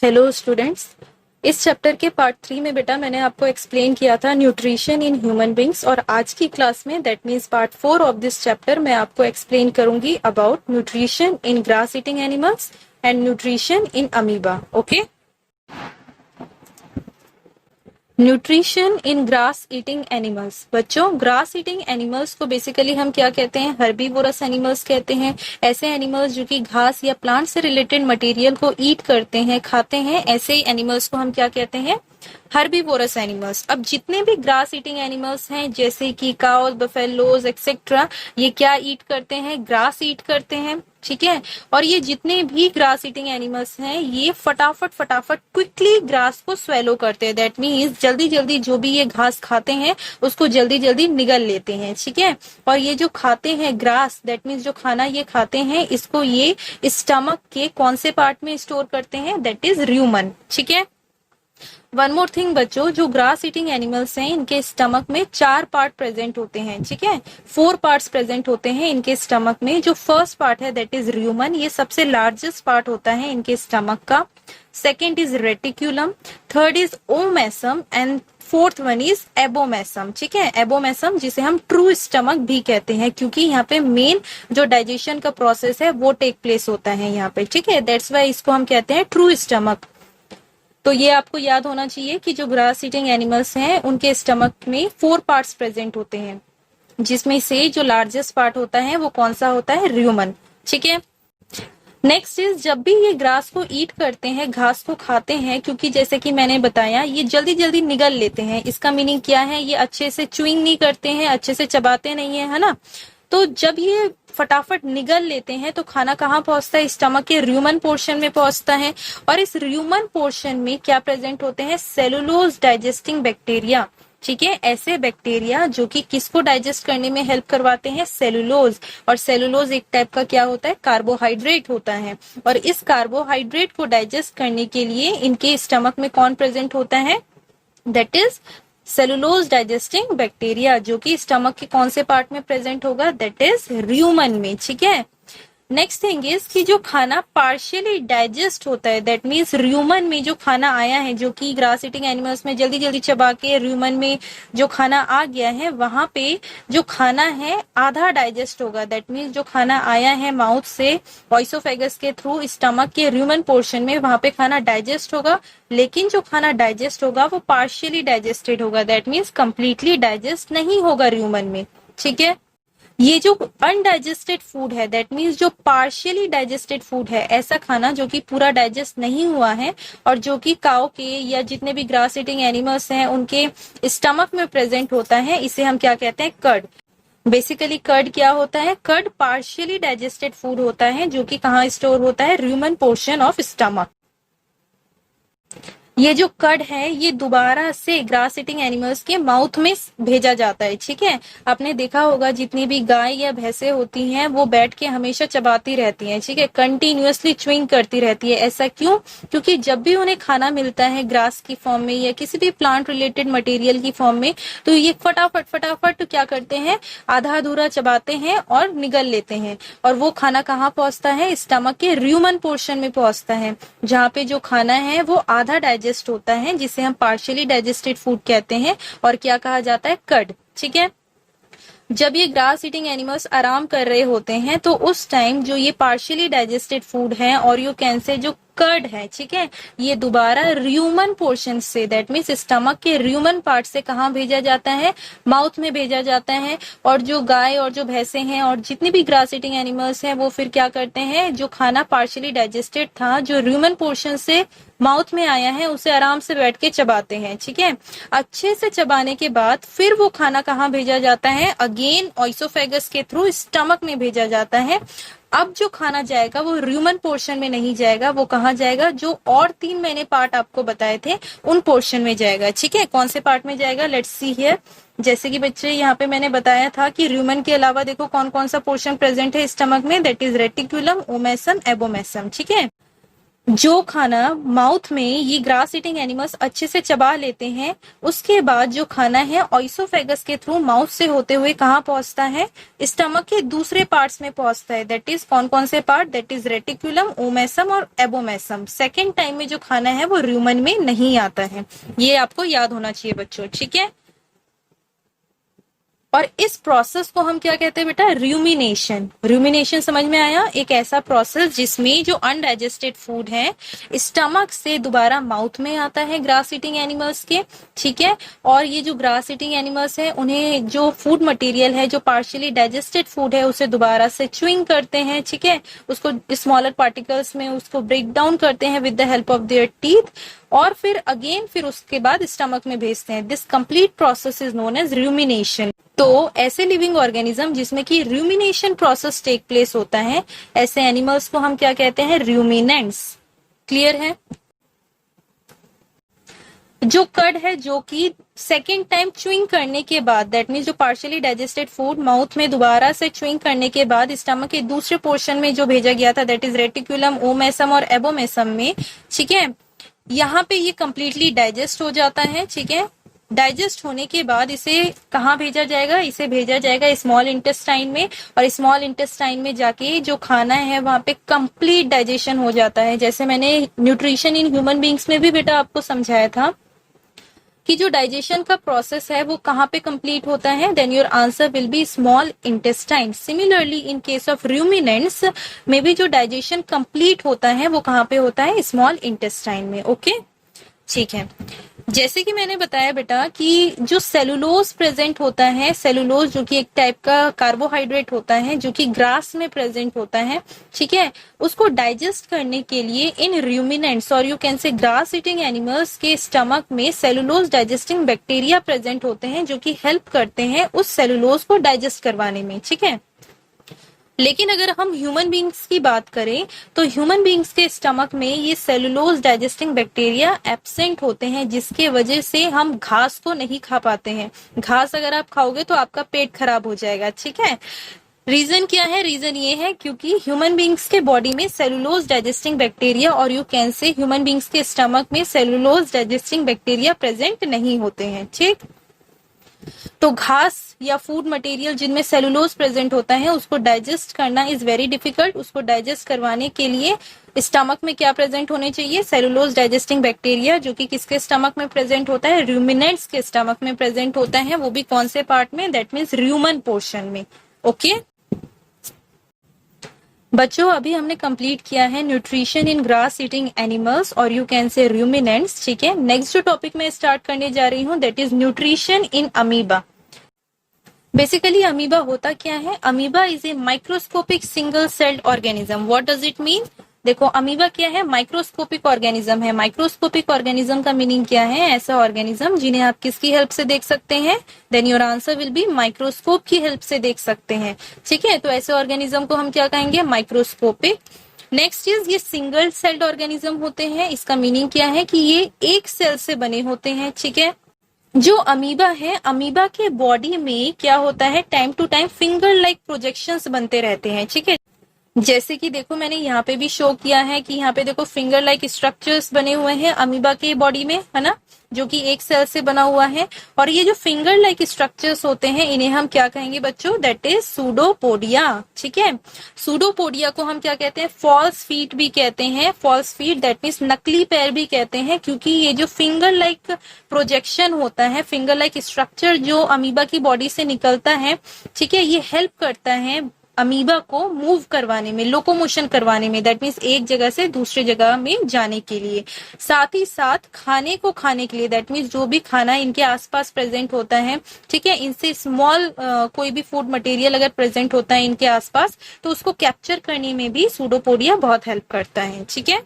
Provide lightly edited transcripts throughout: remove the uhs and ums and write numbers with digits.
Hello students. इस chapter के part 3 में बेटा मैंने आपको एक्सप्लेन किया था न्यूट्रिशन इन ह्यूमन बींग्स, और आज की क्लास में that means part 4 of this chapter मैं आपको एक्सप्लेन करूंगी about nutrition in grass eating animals and nutrition in amoeba. Okay, nutrition in grass eating animals. बच्चों, ग्रास ईटिंग एनिमल्स को basically हम क्या कहते हैं? हर्बीवोरस एनिमल्स कहते हैं। ऐसे एनिमल्स जो कि घास या प्लांट से रिलेटेड मटेरियल को ईट करते हैं, खाते हैं, ऐसे एनिमल्स को हम क्या कहते हैं? Herbivorous animals. अब जितने भी ग्रास ईटिंग एनिमल्स हैं जैसे कि काउज, बफेलोज एक्सेट्रा, ये क्या ईट करते हैं? ग्रास ईट करते हैं, ठीक है। और ये जितने भी ग्रास ईटिंग एनिमल्स हैं ये फटाफट क्विकली ग्रास को स्वेलो करते हैं। दैट मीन्स जल्दी जल्दी जो भी ये घास खाते हैं उसको जल्दी जल्दी निगल लेते हैं, ठीक है। और ये जो खाते हैं ग्रास, दैट मीन्स जो खाना ये खाते हैं इसको ये स्टमक के कौन से पार्ट में स्टोर करते हैं? दैट इज र्यूमन, ठीक है। वन मोर थिंग बच्चों, जो ग्रास ईटिंग एनिमल्स हैं इनके स्टमक में 4 पार्ट प्रेजेंट होते हैं, ठीक है। 4 पार्ट्स प्रेजेंट होते हैं इनके स्टमक में। जो फर्स्ट पार्ट है दैट इज र्यूमन, ये सबसे लार्जेस्ट पार्ट होता है इनके स्टमक का। Second is reticulum, third is omasum and fourth one is abomasum, ठीक है। एबोमेसम जिसे हम ट्रू स्टमक भी कहते हैं क्योंकि यहाँ पे मेन जो डाइजेशन का प्रोसेस है वो टेक प्लेस होता है यहाँ पे, ठीक है। दैट्स वाई इसको हम कहते हैं ट्रू स्टमक। तो ये आपको याद होना चाहिए कि जो ग्रास ईटिंग एनिमल्स हैं उनके स्टमक में 4 पार्ट्स प्रेजेंट होते हैं, जिसमें से जो लार्जेस्ट पार्ट होता है वो कौन सा होता है? र्यूमन, ठीक है। नेक्स्ट इज, जब भी ये ग्रास को ईट करते हैं, घास को खाते हैं, क्योंकि जैसे कि मैंने बताया ये जल्दी जल्दी निगल लेते हैं। इसका मीनिंग क्या है? ये अच्छे से च्यूइंग नहीं करते हैं, अच्छे से चबाते नहीं है ना। तो जब ये फटाफट निगल लेते हैं तो खाना कहाँ पहुंचता है? स्टमक के र्यूमन पोर्शन में पहुंचता है। और इस र्यूमन पोर्शन में क्या प्रेजेंट होते हैं? सेलुलोज डाइजेस्टिंग बैक्टीरिया, ठीक है। ऐसे बैक्टीरिया जो कि किसको डाइजेस्ट करने में हेल्प करवाते हैं? सेलुलोज। और सेलुलोज एक टाइप का क्या होता है? कार्बोहाइड्रेट होता है। और इस कार्बोहाइड्रेट को डाइजेस्ट करने के लिए इनके स्टमक में कौन प्रेजेंट होता है? That is cellulose digesting bacteria, जो कि स्टमक के कौन से पार्ट में प्रेजेंट होगा? दैट इज र्यूमन में, ठीक है। नेक्स्ट थिंग इज कि जो खाना पार्शियली डाइजेस्ट होता है, दैट मीन्स र्यूमन में जो खाना आया है, जो कि ग्रास ईटिंग एनिमल्स में जल्दी जल्दी चबा के र्यूमन में जो खाना आ गया है वहां पे जो खाना है आधा डाइजेस्ट होगा। दैट मीन्स जो खाना आया है माउथ से ऑइसोफेगस के थ्रू स्टमक के र्यूमन पोर्शन में, वहां पे खाना डाइजेस्ट होगा, लेकिन जो खाना डाइजेस्ट होगा वो पार्शियली डाइजेस्टेड होगा। दैट मीन्स कंप्लीटली डाइजेस्ट नहीं होगा र्यूमन में, ठीक है। ये जो अनडाइजेस्टेड फूड है, दैट मीन्स जो पार्शियली डाइजेस्टेड फूड है, ऐसा खाना जो कि पूरा डाइजेस्ट नहीं हुआ है और जो कि काऊ के या जितने भी ग्रास ईटिंग एनिमल्स हैं उनके स्टमक में प्रेजेंट होता है, इसे हम क्या कहते हैं? कर्ड। बेसिकली कर्ड क्या होता है? कर्ड पार्शियली डाइजेस्टेड फूड होता है जो कि कहाँ स्टोर होता है? र्यूमन पोर्शन ऑफ स्टमक। ये जो कर्ड है ये दोबारा से ग्रास ईटिंग एनिमल्स के माउथ में भेजा जाता है, ठीक है। आपने देखा होगा जितनी भी गाय या भैंसे होती हैं वो बैठ के हमेशा चबाती रहती हैं, ठीक है, कंटिन्यूअसली च्युइंग करती रहती है। ऐसा क्यों? क्योंकि जब भी उन्हें खाना मिलता है ग्रास की फॉर्म में या किसी भी प्लांट रिलेटेड मटेरियल की फॉर्म में, तो ये फटाफट क्या करते हैं? आधा अधूरा चबाते हैं और निगल लेते हैं। और वो खाना कहाँ पहुंचता है? स्टमक के र्यूमन पोर्शन में पहुंचता है, जहाँ पे जो खाना है वो आधा डाइजेस्ट होता है, जिसे हम पार्शियली डाइजेस्टेड फूड कहते हैं और क्या कहा जाता है? कर्ड, ठीक है। जब ये ग्रास ईटिंग एनिमल्स आराम कर रहे होते हैं तो उस टाइम जो ये पार्शियली डाइजेस्टेड फूड है और यू कैन से जो कर्ड है, ठीक है, ये दोबारा र्यूमन पोर्शन से, दैट मीन्स स्टमक के र्यूमन पार्ट से कहाँ भेजा जाता है? माउथ में भेजा जाता है। और जो गाय और जो भैंसे हैं और जितनी भी ग्रास ईटिंग एनिमल्स हैं वो फिर क्या करते हैं? जो खाना पार्शियली डाइजेस्टेड था जो र्यूमन पोर्शन से माउथ में आया है उसे आराम से बैठ के चबाते हैं, ठीक है। अच्छे से चबाने के बाद फिर वो खाना कहाँ भेजा जाता है? अगेन ऑइसोफेगस के थ्रू स्टमक में भेजा जाता है। अब जो खाना जाएगा वो र्यूमन पोर्शन में नहीं जाएगा, वो कहाँ जाएगा? जो और 3 मैंने पार्ट आपको बताए थे उन पोर्शन में जाएगा, ठीक है। कौन से पार्ट में जाएगा? Let's see here. जैसे कि बच्चे यहाँ पे मैंने बताया था कि र्यूमन के अलावा देखो कौन कौन सा पोर्शन प्रेजेंट है स्टमक में, that is reticulum, omasum, abomasum, ठीक है। जो खाना माउथ में ये ग्रास ईटिंग एनिमल्स अच्छे से चबा लेते हैं, उसके बाद जो खाना है ऑइसोफेगस के थ्रू माउथ से होते हुए कहाँ पहुंचता है, स्टमक के दूसरे पार्ट्स में पहुंचता है। दैट इज कौन कौन से part, that is reticulum, omasum और एबोमेसम। सेकेंड टाइम में जो खाना है वो रूमन में नहीं आता है, ये आपको याद होना चाहिए बच्चों, ठीक है। और इस प्रोसेस को हम क्या कहते हैं बेटा, रूमिनेशन। रूमिनेशन समझ में आया, एक ऐसा प्रोसेस जिसमें जो अनडाइजेस्टेड फूड है स्टमक से दोबारा माउथ में आता है ग्रास ईटिंग एनिमल्स के, ठीक है। और ये जो ग्रास ईटिंग एनिमल्स है उन्हें जो फूड मटेरियल है, जो पार्शियली डाइजेस्टेड फूड है, उसे दोबारा से च्यूइंग करते हैं, ठीक है, उसको स्मॉलर पार्टिकल्स में उसको ब्रेक डाउन करते हैं with the help of their teeth, और फिर उसके बाद स्टमक में भेजते हैं। This complete process is known as rumination. तो ऐसे लिविंग ऑर्गेनिज्म जिसमें कि रूमिनेशन प्रोसेस टेक प्लेस होता है, ऐसे एनिमल्स को हम क्या कहते हैं, रूमिनेंट्स। क्लियर है। जो कर्ड है जो कि सेकेंड टाइम च्यूइंग करने के बाद, दैट मीन्स जो पार्शियली डाइजेस्टेड फूड माउथ में दोबारा से च्यूइंग करने के बाद स्टमक के दूसरे पोर्शन में जो भेजा गया था, दैट इज रेटिकुलम, ओमेसम और एबोमेसम में, ठीक है, यहाँ पे ये कंप्लीटली डाइजेस्ट हो जाता है, ठीक है। डाइजेस्ट होने के बाद इसे कहाँ भेजा जाएगा, इसे भेजा जाएगा स्मॉल इंटेस्टाइन में, और स्मॉल इंटेस्टाइन में जाके जो खाना है वहां पे कंप्लीट डाइजेशन हो जाता है। जैसे मैंने न्यूट्रिशन इन ह्यूमन बींग्स में भी बेटा आपको समझाया था कि जो डाइजेशन का प्रोसेस है वो कहाँ पे कंप्लीट होता है, then your answer will be small intestine. Similarly in case of ruminants में भी जो डाइजेशन कंप्लीट होता है वो कहाँ पे होता है, स्मॉल इंटेस्टाइन में। ओके, ठीक है। जैसे कि मैंने बताया बेटा कि जो सेलुलोज प्रेजेंट होता है, सेलुलोज जो कि एक टाइप का कार्बोहाइड्रेट होता है जो कि ग्रास में प्रेजेंट होता है, ठीक है, उसको डाइजेस्ट करने के लिए इन रूमिनेंट्स और यू कैन से ग्रास ईटिंग एनिमल्स के स्टमक में सेलुलोज डाइजेस्टिंग बैक्टीरिया प्रेजेंट होते हैं जो कि हेल्प करते हैं उस सेलुलोज को डाइजेस्ट करवाने में, ठीक है। लेकिन अगर हम ह्यूमन बींग्स की बात करें तो ह्यूमन बींग्स के स्टमक में ये सेलुलोज डाइजेस्टिंग बैक्टीरिया एब्सेंट होते हैं, जिसके वजह से हम घास को नहीं खा पाते हैं। घास अगर आप खाओगे तो आपका पेट खराब हो जाएगा, ठीक है। रीजन क्या है, रीजन ये है क्योंकि ह्यूमन बींग्स के बॉडी में सेलुलोज डाइजेस्टिंग बैक्टीरिया और यू कैन से ह्यूमन बींग्स के स्टमक में सेलुलोज डाइजेस्टिंग बैक्टीरिया प्रेजेंट नहीं होते हैं, ठीक। तो घास या फूड मटेरियल जिनमें सेलुलोज प्रेजेंट होता है उसको डाइजेस्ट करना इज वेरी डिफिकल्ट। उसको डाइजेस्ट करवाने के लिए स्टमक में क्या प्रेजेंट होने चाहिए, सेलुलोज डाइजेस्टिंग बैक्टीरिया, जो कि किसके स्टमक में प्रेजेंट होता है, रूमिनेंट्स के स्टमक में प्रेजेंट होता है, वो भी कौन से पार्ट में, दैट मीन्स रूमन पोर्शन में। ओके बच्चों, अभी हमने कंप्लीट किया है nutrition in grass eating animals और यू कैन से रूमिनेंट्स, ठीक है। नेक्स्ट जो टॉपिक मैं स्टार्ट करने जा रही हूँ that is nutrition in amoeba. Basically amoeba होता क्या है, amoeba is a microscopic single celled organism. What does it mean, देखो अमीबा क्या है, माइक्रोस्कोपिक ऑर्गेनिज्म है। माइक्रोस्कोपिक ऑर्गेनिज्म का मीनिंग क्या है, ऐसा ऑर्गेनिज्म जिन्हें आप किसकी हेल्प से देख सकते हैं, then your answer will be microscope की हेल्प से देख सकते हैं, ठीक है। तो ऐसे ऑर्गेनिज्म को हम क्या कहेंगे, माइक्रोस्कोपिक। नेक्स्ट इज ये सिंगल सेल्ड ऑर्गेनिज्म होते हैं। इसका मीनिंग क्या है कि ये एक सेल से बने होते हैं, ठीक है। जो अमीबा है, अमीबा के बॉडी में क्या होता है, time to time finger like projections बनते रहते हैं, ठीक है। जैसे कि देखो मैंने यहाँ पे भी शो किया है कि यहाँ पे देखो फिंगर लाइक स्ट्रक्चर्स बने हुए हैं अमीबा के बॉडी में, है ना, जो कि एक सेल से बना हुआ है। और ये जो फिंगर लाइक स्ट्रक्चर्स होते हैं इन्हें हम क्या कहेंगे बच्चों, दैट इज सूडोपोडिया, ठीक है। सूडोपोडिया को हम क्या कहते हैं, फॉल्स फीट भी कहते हैं। फॉल्स फीट दैट मीन्स नकली पैर भी कहते हैं, क्योंकि ये जो फिंगर लाइक प्रोजेक्शन होता है, फिंगर लाइक स्ट्रक्चर जो अमीबा की बॉडी से निकलता है, ठीक है, ये हेल्प करता है अमीबा को मूव करवाने में, लोकोमोशन करवाने में, दैट मीन्स एक जगह से दूसरे जगह में जाने के लिए। साथ ही साथ खाने को खाने के लिए, दैट मीन्स जो भी खाना इनके आसपास प्रेजेंट होता है, ठीक है, इनसे स्मॉल कोई भी फूड मटेरियल अगर प्रेजेंट होता है इनके आसपास तो उसको कैप्चर करने में भी सूडोपोडिया बहुत हेल्प करता है, ठीक है।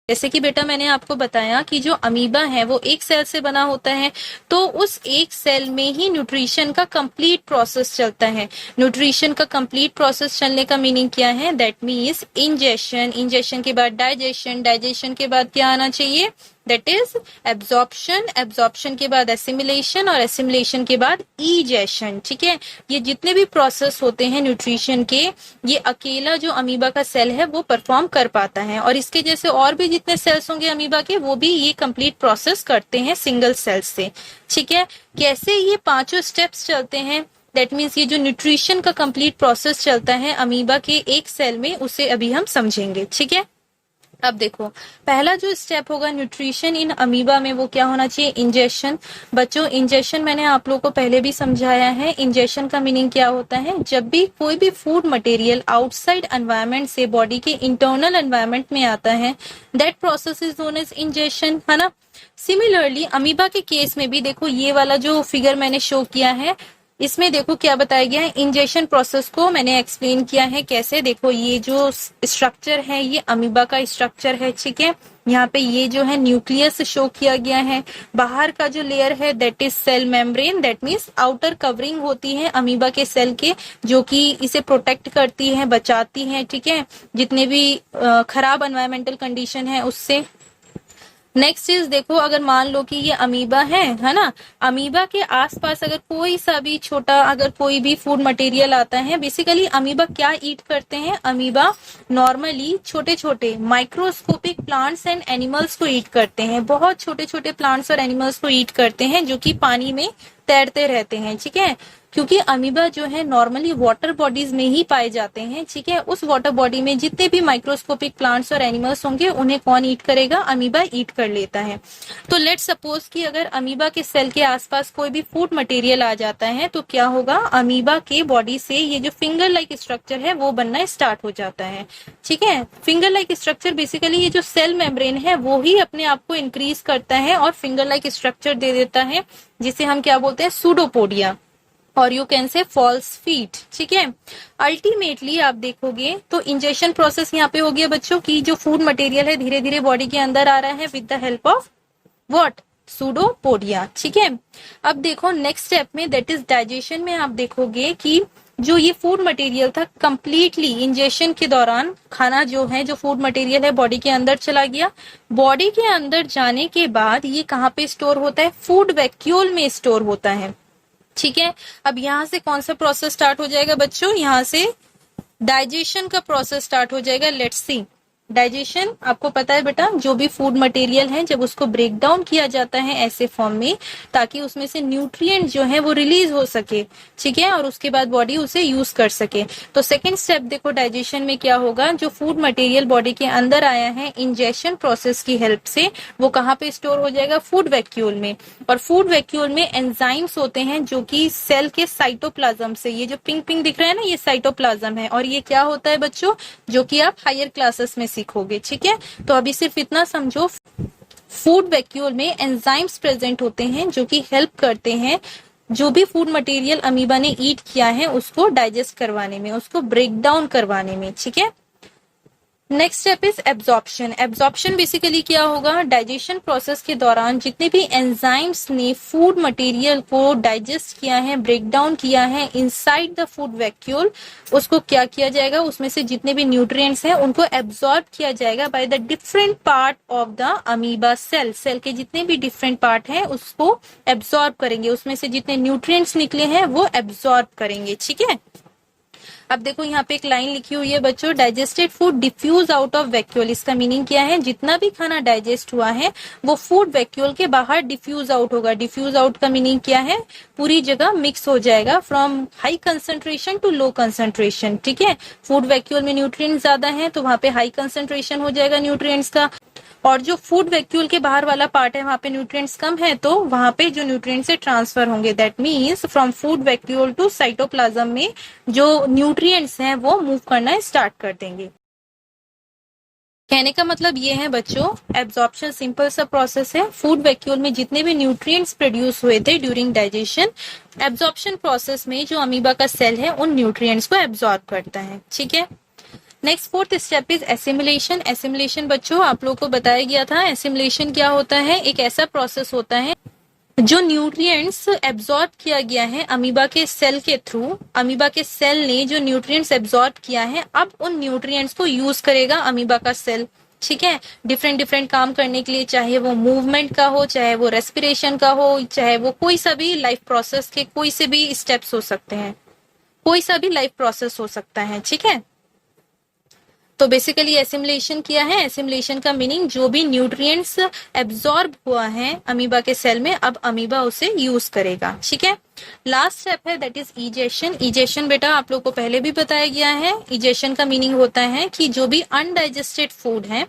जैसे कि बेटा मैंने आपको बताया कि जो अमीबा है वो एक सेल से बना होता है, तो उस एक सेल में ही न्यूट्रिशन का कंप्लीट प्रोसेस चलता है। न्यूट्रिशन का कंप्लीट प्रोसेस चलने का मीनिंग क्या है, दैट मीन्स इंजेशन, इंजेशन के बाद डाइजेशन, डाइजेशन के बाद क्या आना चाहिए, दैट इज एब्जॉर्प्शन, एब्जॉर्प्शन के बाद एसिमिलेशन और एसिमिलेशन के बाद इजेशन। ठीक है, ये जितने भी प्रोसेस होते हैं न्यूट्रिशन के, ये अकेला जो अमीबा का सेल है वो परफॉर्म कर पाता है, और इसके जैसे और भी जितने सेल्स होंगे अमीबा के, वो भी ये कंप्लीट प्रोसेस करते हैं सिंगल सेल से। ठीक है, कैसे ये पांचों स्टेप्स चलते हैं, दैट मीन्स ये जो न्यूट्रिशन का कंप्लीट प्रोसेस चलता है अमीबा के एक सेल में, उसे अभी हम समझेंगे। ठीक है, अब देखो पहला जो स्टेप होगा न्यूट्रिशन इन अमीबा में, वो क्या होना चाहिए, इंजेक्शन। बच्चों इंजेक्शन मैंने आप लोगों को पहले भी समझाया है। इंजेक्शन का मीनिंग क्या होता है, जब भी कोई भी फूड मटेरियल आउटसाइड एनवायरनमेंट से बॉडी के इंटरनल एनवायरनमेंट में आता है, that process is known as injection, है ना। सिमिलरली अमीबा के केस में भी देखो, ये वाला जो फिगर मैंने शो किया है, इसमें देखो क्या बताया गया है, इंजेक्शन प्रोसेस को मैंने एक्सप्लेन किया है कैसे। देखो ये जो स्ट्रक्चर है ये अमीबा का स्ट्रक्चर है। ठीक है, यहाँ पे ये जो है न्यूक्लियस शो किया गया है, बाहर का जो लेयर है that is cell membrane, that means outer covering होती है अमीबा के सेल के, जो कि इसे प्रोटेक्ट करती है, बचाती है। ठीक है, जितने भी खराब एनवायरमेंटल कंडीशन है उससे। नेक्स्ट चीज देखो, अगर मान लो कि ये अमीबा है ना, अमीबा के आसपास अगर कोई सा भी छोटा, अगर कोई भी फूड मटेरियल आता है, बेसिकली अमीबा क्या ईट करते हैं, अमीबा नॉर्मली छोटे छोटे माइक्रोस्कोपिक प्लांट्स एंड एनिमल्स को ईट करते हैं, बहुत छोटे छोटे प्लांट्स और एनिमल्स को ईट करते हैं जो कि पानी में तैरते रहते हैं। ठीक है, क्योंकि अमीबा जो है नॉर्मली वाटर बॉडीज में ही पाए जाते हैं। ठीक है, उस वाटर बॉडी में जितने भी माइक्रोस्कोपिक प्लांट्स और एनिमल्स होंगे उन्हें कौन ईट करेगा, अमीबा ईट कर लेता है। तो लेट्स सपोज कि अगर अमीबा के सेल के आसपास कोई भी फूड मटेरियल आ जाता है तो क्या होगा, अमीबा के बॉडी से ये जो फिंगर लाइक स्ट्रक्चर है वो बनना स्टार्ट हो जाता है। ठीक है, फिंगर लाइक स्ट्रक्चर बेसिकली ये जो सेल मेम्ब्रेन है वो ही अपने आप को इंक्रीज करता है और फिंगर लाइक स्ट्रक्चर दे देता है, जिसे हम क्या बोलते हैं, सूडोपोडिया, और you can say false feet. ठीक है, अल्टीमेटली आप देखोगे तो इंजेक्शन प्रोसेस यहाँ पे हो गया बच्चों की, जो फूड मटेरियल है धीरे धीरे बॉडी के अंदर आ रहा है with the help of what, pseudopodia. ठीक है, अब देखो नेक्स्ट स्टेप में दैट इज डाइजेशन में आप देखोगे कि जो ये फूड मटेरियल था कंप्लीटली इंजेक्शन के दौरान, खाना जो है, जो फूड मटेरियल है बॉडी के अंदर चला गया। बॉडी के अंदर जाने के बाद ये कहाँ पे स्टोर होता है, फूड वैक्यूल में स्टोर होता है। ठीक है, अब यहाँ से कौन सा प्रोसेस स्टार्ट हो जाएगा बच्चों, यहाँ से डाइजेशन का प्रोसेस स्टार्ट हो जाएगा। लेट्स सी, डाइजेशन आपको पता है बेटा, जो भी फूड मटेरियल है जब उसको ब्रेक डाउन किया जाता है ऐसे फॉर्म में, ताकि उसमें से न्यूट्रिएंट जो है वो रिलीज हो सके। ठीक है, और उसके बाद बॉडी उसे यूज कर सके। तो सेकंड स्टेप देखो डाइजेशन में क्या होगा, जो फूड मटेरियल बॉडी के अंदर आया है इंजेक्शन प्रोसेस की हेल्प से, वो कहाँ पे स्टोर हो जाएगा, फूड वैक्यूल में। और फूड वैक्यूल में एंजाइम्स होते हैं जो कि सेल के साइटोप्लाज्म से, ये जो पिंक पिंक दिख रहा है ना, ये साइटोप्लाज्म है, और ये क्या होता है बच्चों, जो कि आप हायर क्लासेस में सीखोगे। ठीक है, तो अभी सिर्फ इतना समझो, फूड वैक्यूल में एंजाइम्स प्रेजेंट होते हैं जो कि हेल्प करते हैं जो भी फूड मटेरियल अमीबा ने ईट किया है उसको डाइजेस्ट करवाने में, उसको ब्रेक डाउन करवाने में। ठीक है, next step is absorption. Absorption basically क्या होगा, डाइजेशन प्रोसेस के दौरान जितने भी एंजाइम्स ने फूड मटेरियल को डाइजेस्ट किया है, ब्रेक डाउन किया है इनसाइड द फूड वैक्यूल, उसको क्या किया जाएगा, उसमें से जितने भी न्यूट्रिएंट्स हैं उनको एब्जॉर्ब किया जाएगा by the different part of the amoeba cell. Cell के जितने भी डिफरेंट पार्ट हैं उसको एब्जॉर्ब करेंगे, उसमें से जितने न्यूट्रिएंट्स निकले हैं वो एब्जॉर्ब करेंगे। ठीक है, अब देखो यहाँ पे एक लाइन लिखी हुई है बच्चों, digested food diffuse out of vacuole. इसका मीनिंग क्या है, जितना भी खाना डाइजेस्ट हुआ है वो फूड वैक्यूल के बाहर डिफ्यूज आउट होगा। डिफ्यूज आउट का मीनिंग क्या है, पूरी जगह मिक्स हो जाएगा, from high concentration to low concentration. ठीक है, फूड वैक्यूल में न्यूट्रिएंट्स ज्यादा है तो वहां पे हाई कंसंट्रेशन हो जाएगा न्यूट्रिएंट्स का, और जो फूड वैक्यूल के बाहर वाला पार्ट है वहां पे न्यूट्रिएंट्स कम है तो वहां पे जो न्यूट्रिएंट्स है ट्रांसफर होंगे। That means from food vacuole to cytoplasm में जो न्यूट्रिएंट्स हैं वो मूव करना स्टार्ट कर देंगे। कहने का मतलब ये है बच्चों, एब्जॉर्प्शन सिंपल सा प्रोसेस है। फूड वैक्यूल में जितने भी न्यूट्रिएंट्स प्रोड्यूस हुए थे ड्यूरिंग डाइजेशन, एब्जॉर्प्शन प्रोसेस में जो अमीबा का सेल है उन न्यूट्रिएंट्स को एब्जॉर्ब करता है। ठीक है, next fourth step is assimilation. Assimilation बच्चों आप लोगों को बताया गया था, एसिमिलेशन क्या होता है, एक ऐसा प्रोसेस होता है जो न्यूट्रिएंट्स एब्जॉर्ब किया गया है अमीबा के सेल के थ्रू, अमीबा के सेल ने जो न्यूट्रिएंट्स एब्जॉर्ब किया है अब उन न्यूट्रिएंट्स को यूज करेगा अमीबा का सेल। ठीक है, डिफरेंट डिफरेंट काम करने के लिए, चाहे वो मूवमेंट का हो, चाहे वो रेस्पिरेशन का हो, चाहे वो कोई सा भी लाइफ प्रोसेस के कोई से भी स्टेप्स हो सकते हैं, कोई सा भी लाइफ प्रोसेस हो सकता है। ठीक है, तो बेसिकली एसिमिलेशन किया है। एसिमिलेशन का मीनिंग जो भी न्यूट्रिएंट्स एब्जॉर्ब हुआ है अमीबा के सेल में, अब अमीबा उसे यूज करेगा। ठीक है, लास्ट स्टेप है दैट इज इजेशन। इजेशन बेटा आप लोग को पहले भी बताया गया है। इजेशन का मीनिंग होता है कि जो भी अनडाइजेस्टेड फूड है,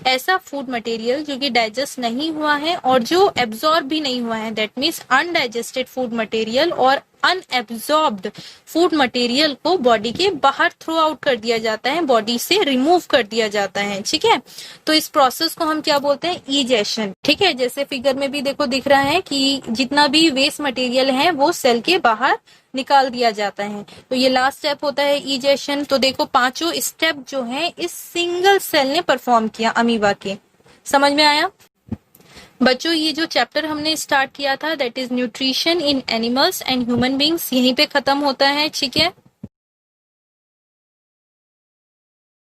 ऐसा फूड मटेरियल जो कि डाइजेस्ट नहीं हुआ है और जो एब्जॉर्ब भी नहीं हुआ है, that means undigested food material और अनएब्जॉर्ब्ड फूड मटेरियल को बॉडी के बाहर थ्रो आउट कर दिया जाता है, बॉडी से रिमूव कर दिया जाता है। ठीक है, तो इस प्रोसेस को हम क्या बोलते हैं? इजेशन। ठीक है, जैसे फिगर में भी देखो दिख रहा है कि जितना भी वेस्ट मटेरियल है वो सेल के बाहर निकाल दिया जाता है। तो ये लास्ट स्टेप होता है इजेशन। तो देखो पांचों स्टेप जो है इस सिंगल सेल ने परफॉर्म किया अमीबा के। समझ में आया बच्चों? ये जो चैप्टर हमने स्टार्ट किया था that is nutrition in animals and human beings, यहीं पे खत्म होता है। ठीक है,